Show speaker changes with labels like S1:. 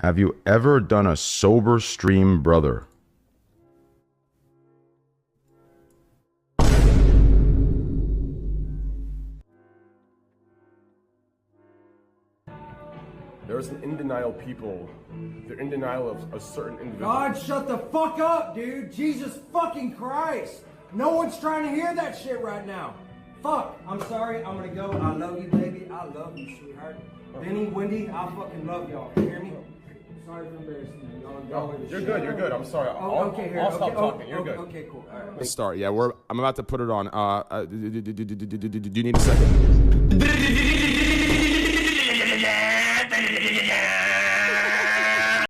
S1: Have you ever done a sober stream, brother?
S2: There's an in denial people. They're in denial of a certain individual.
S3: God, shut the fuck up, dude. Jesus fucking Christ. No one's trying to hear that shit right now. Fuck. I'm sorry. I'm gonna go. I love you, baby. I love you, sweetheart. Benny, Wendy, I fucking love y'all. You hear me? Sorry for embarrassing you. Y'all
S2: You're good. You're good. I'm sorry. I'll stop talking. You're good.
S3: Okay, cool. All right.
S1: Let's start. Yeah, I'm about to put it on. Do you need a second?